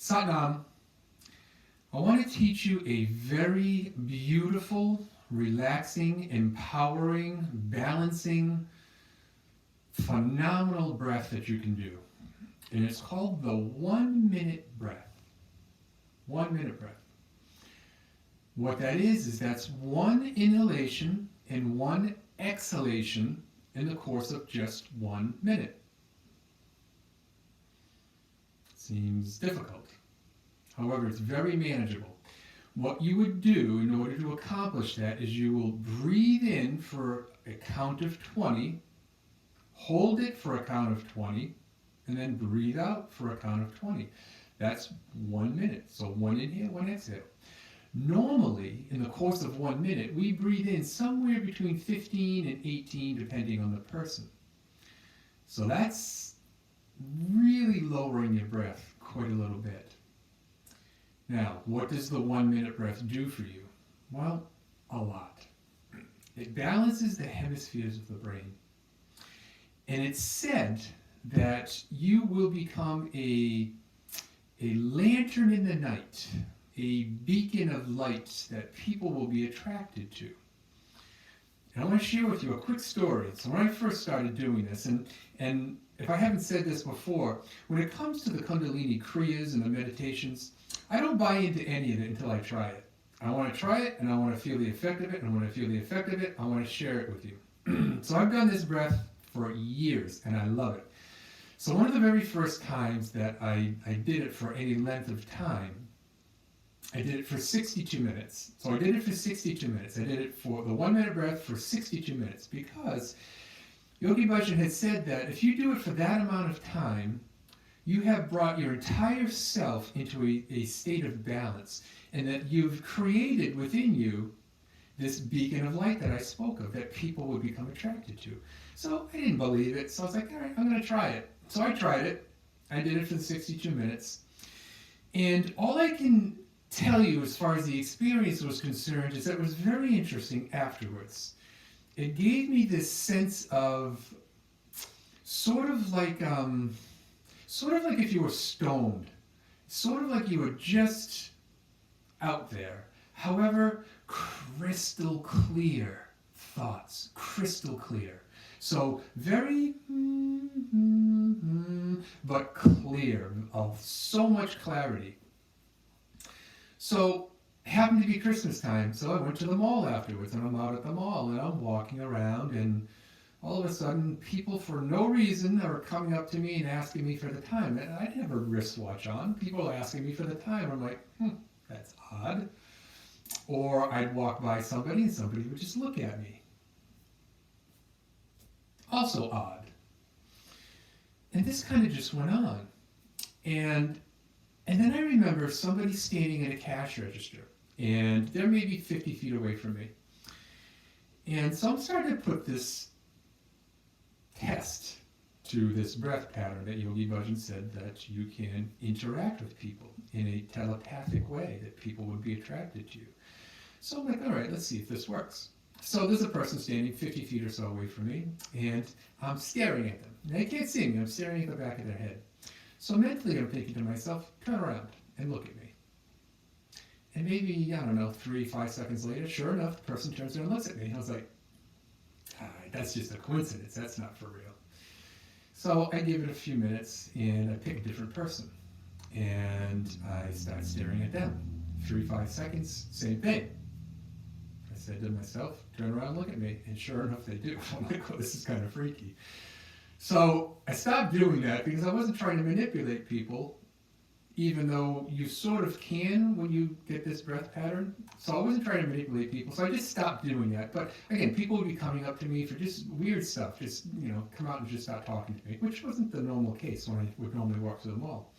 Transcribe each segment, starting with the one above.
Satnam, I want to teach you a very beautiful, relaxing, empowering, balancing, phenomenal breath that you can do. And it's called the 1 minute breath. 1 minute breath. What that is that's one inhalation and one exhalation in the course of just 1 minute. Seems difficult. However, it's very manageable. What you would do in order to accomplish that is you will breathe in for a count of 20, hold it for a count of 20, and then breathe out for a count of 20. That's 1 minute. So one inhale, one exhale. Normally, in the course of 1 minute, we breathe in somewhere between 15 and 18, depending on the person. So that's really lowering your breath quite a little bit. Now, what does the 1 minute breath do for you? Well, a lot. It balances the hemispheres of the brain. And it's said that you will become a lantern in the night, a beacon of light that people will be attracted to. And I want to share with you a quick story. So when I first started doing this, and if I haven't said this before, when it comes to the Kundalini Kriyas and the meditations, I don't buy into any of it until I try it. I want to try it, and I want to feel the effect of it, and when I feel the effect of it, I want to share it with you. So I've done this breath for years, and I love it. So one of the very first times that I did it for any length of time, I did it for 62 minutes. So I did it for 62 minutes. I did it for the 1 minute breath for 62 minutes because Yogi Bhajan had said that if you do it for that amount of time, you have brought your entire self into a state of balance, and that you've created within you this beacon of light that I spoke of, that people would become attracted to. So I didn't believe it, so I was like, all right, I'm going to try it. So I tried it. I did it for the 62 minutes. And all I can tell you as far as the experience was concerned is that it was very interesting afterwards. It gave me this sense of sort of like if you were stoned, sort of like you were just out there. However, crystal clear thoughts, crystal clear. So very, but clear, of so much clarity. So it happened to be Christmas time, so I went to the mall afterwards, and I'm out at the mall, and I'm walking around, and all of a sudden, people for no reason are coming up to me and asking me for the time. And I didn't have a wristwatch on. People are asking me for the time. I'm like, that's odd. Or I'd walk by somebody and somebody would just look at me. Also odd. And this kind of just went on. And then I remember somebody standing at a cash register, and they're maybe 50 feet away from me. And so I'm starting to put this test to this breath pattern that Yogi Bhajan said that you can interact with people in a telepathic way, that people would be attracted to you. So I'm like, all right, let's see if this works. So there's a person standing 50 feet or so away from me, and I'm staring at them. They can't see me, I'm staring at the back of their head. So mentally I'm thinking to myself, turn around and look at me. And maybe, 3-5 seconds later, sure enough, the person turns around and looks at me. I was like, that's just a coincidence, that's not for real. So I give it a few minutes, and I pick a different person. And I start staring at them. 3-5 seconds, same thing. I said to myself, turn around and look at me. And sure enough, they do. I'm like, well, this is kind of freaky. So I stopped doing that because I wasn't trying to manipulate people, even though you sort of can when you get this breath pattern. So I wasn't trying to manipulate people, so I just stopped doing that. But again, people would be coming up to me for just weird stuff, just, come out and just start talking to me, which wasn't the normal case when I would normally walk to the mall.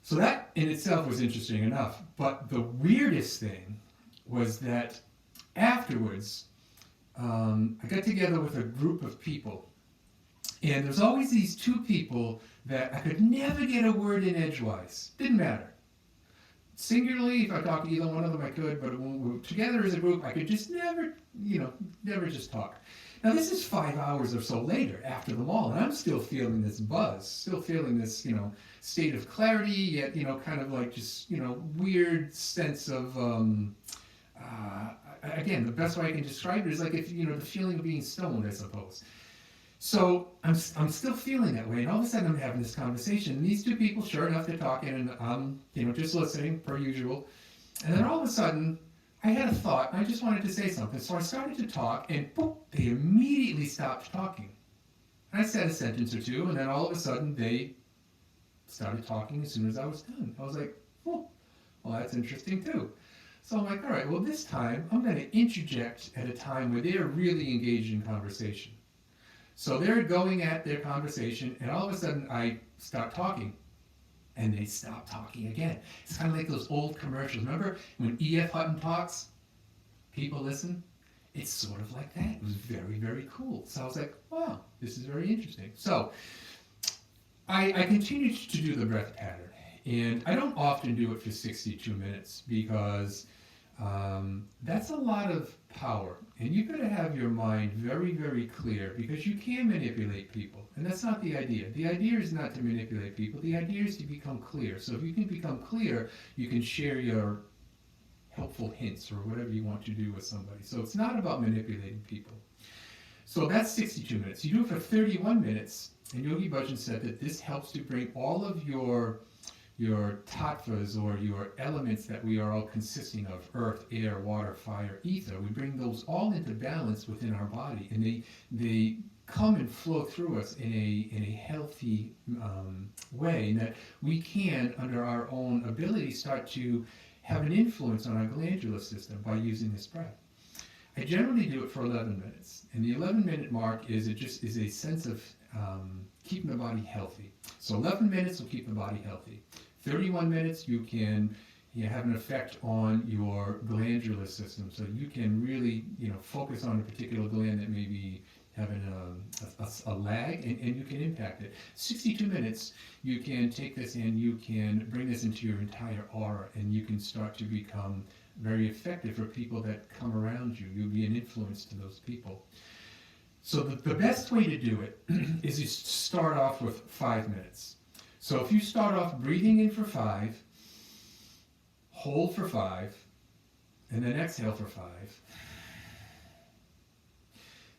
So that in itself was interesting enough. But the weirdest thing was that afterwards, I got together with a group of people. And there's always these two people that I could never get a word in edgewise. Didn't matter. Singularly, if I talked to either one of them, I could, but when we were together as a group, I could just never just talk. Now this is 5 hours or so later after the mall, and I'm still feeling this buzz, still feeling this, state of clarity, yet, kind of like just, weird sense of, again, the best way I can describe it is like if, the feeling of being stoned, I suppose. So I'm still feeling that way, and all of a sudden I'm having this conversation, and these two people, sure enough, they're talking, and I'm, just listening, per usual, and then all of a sudden, I had a thought, and I just wanted to say something, so I started to talk, and boop, they immediately stopped talking. And I said a sentence or two, and then all of a sudden, they started talking as soon as I was done. I was like, oh, well, that's interesting too. So I'm like, all right, well, this time, I'm going to interject at a time where they're really engaged in conversation. So they're going at their conversation, and all of a sudden, I start talking. And they stop talking again. It's kind of like those old commercials. Remember when E.F. Hutton talks, people listen? It's sort of like that. It was very, very cool. So I was like, wow, this is very interesting. So I continued to do the breath pattern. And I don't often do it for 62 minutes because that's a lot of power. And you've got to have your mind very, very clear because you can manipulate people. And that's not the idea. The idea is not to manipulate people. The idea is to become clear. So if you can become clear, you can share your helpful hints or whatever you want to do with somebody. So it's not about manipulating people. So that's 62 minutes. You do it for 31 minutes. And Yogi Bhajan said that this helps to bring all of your tattvas or your elements that we are all consisting of, earth, air, water, fire, ether, we bring those all into balance within our body, and they come and flow through us in a healthy way, and that we can, under our own ability, start to have an influence on our glandular system by using this breath. I generally do it for 11 minutes, and the 11-minute mark is a sense of keeping the body healthy. So 11 minutes will keep the body healthy. 31 minutes, you can have an effect on your glandular system, so you can really focus on a particular gland that may be having a lag, and you can impact it. 62 minutes, you can take this and you can bring this into your entire aura, and you can start to become very effective for people that come around you. You'll be an influence to those people. So the best way to do it is you start off with 5 minutes. So if you start off breathing in for 5, hold for 5, and then exhale for 5,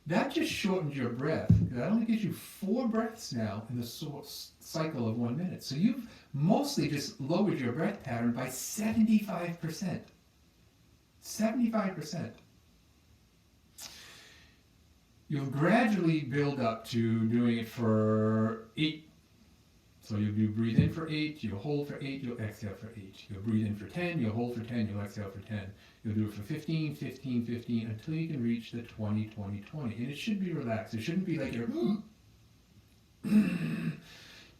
that just shortens your breath. That only gives you 4 breaths now in the cycle of 1 minute. So you've mostly just lowered your breath pattern by 75%. 75%. You'll gradually build up to doing it for 8. So you'll breathe in for 8, you'll hold for 8, you'll exhale for 8. You'll breathe in for 10, you'll hold for 10, you'll exhale for 10. You'll do it for 15, 15, 15, until you can reach the 20, 20, 20. And it should be relaxed. It shouldn't be like you're...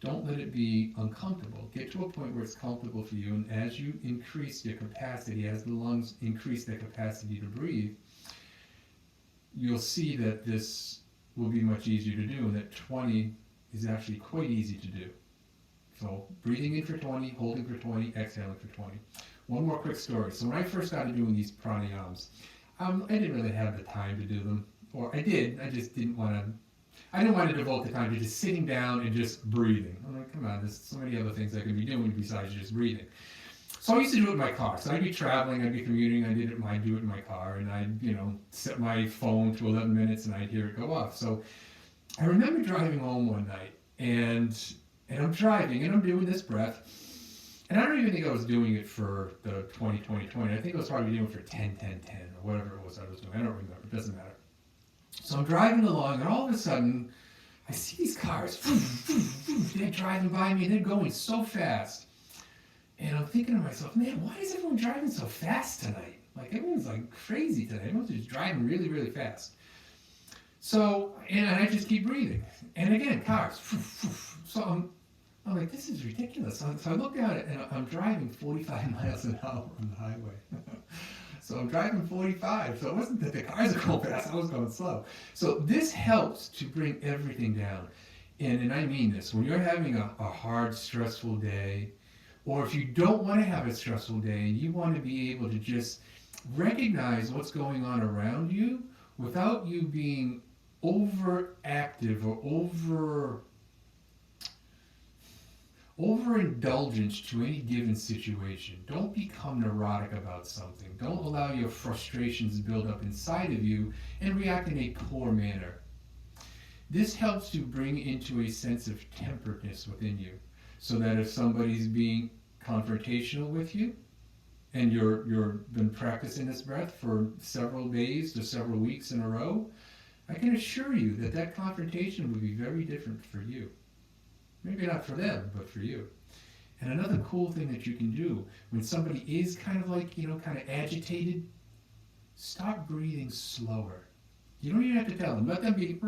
Don't let it be uncomfortable. Get to a point where it's comfortable for you, and as you increase your capacity, as the lungs increase their capacity to breathe, you'll see that this will be much easier to do, and that 20 is actually quite easy to do. So breathing in for 20, holding for 20, exhaling for 20. One more quick story. So when I first started doing these pranayams, I didn't really have the time to do them. Or I did, I just didn't want to. I didn't want to devote the time to just sitting down and just breathing. I'm like, come on, there's so many other things I could be doing besides just breathing. So I used to do it in my car. So I'd be traveling, I'd be commuting, I'd do it in my car, and I'd, set my phone to 11 minutes and I'd hear it go off. So I remember driving home one night, and I'm driving, and I'm doing this breath, and I don't even think I was doing it for the 20, 20, 20. I think I was probably doing it for 10, 10, 10, or whatever it was I was doing. I don't remember. It doesn't matter. So I'm driving along, and all of a sudden, I see these cars. They're driving by me, and they're going so fast. And I'm thinking to myself, man, why is everyone driving so fast tonight? Like, everyone's like crazy tonight. Everyone's just driving really, really fast. So, and I just keep breathing. And again, cars. So I'm like, this is ridiculous. So I look at it, and I'm driving 45 miles an hour on the highway. So I'm driving 45. So it wasn't that the cars are going fast. I was going slow. So this helps to bring everything down. And I mean this. When you're having a hard, stressful day, or if you don't want to have a stressful day and you want to be able to just recognize what's going on around you without you being overactive or overindulgence to any given situation. Don't become neurotic about something. Don't allow your frustrations to build up inside of you and react in a poor manner. This helps to bring into a sense of temperedness within you, so that if somebody's being confrontational with you, and you've been practicing this breath for several days to several weeks in a row, I can assure you that that confrontation would be very different for you. Maybe not for them, but for you. And another cool thing that you can do when somebody is kind of like, kind of agitated, start breathing slower. You don't even have to tell them. Let them be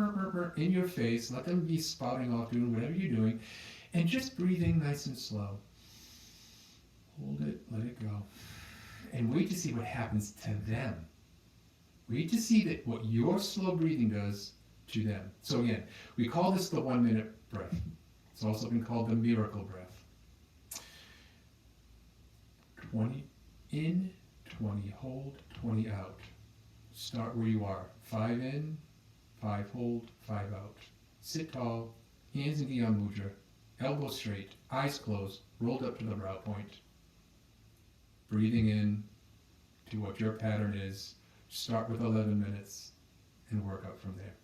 in your face. Let them be spouting off, doing whatever you're doing, and just breathing nice and slow. Hold it, let it go. And wait to see what happens to them. Wait to see that what your slow breathing does to them. So again, we call this the 1 minute breath. It's also been called the miracle breath. 20 in, 20 hold, 20 out. Start where you are. 5 in, 5 hold, 5 out. Sit tall, hands in Gyan Mudra, elbows straight, eyes closed, rolled up to the brow point. Breathing in to what your pattern is. Start with 11 minutes and work up from there.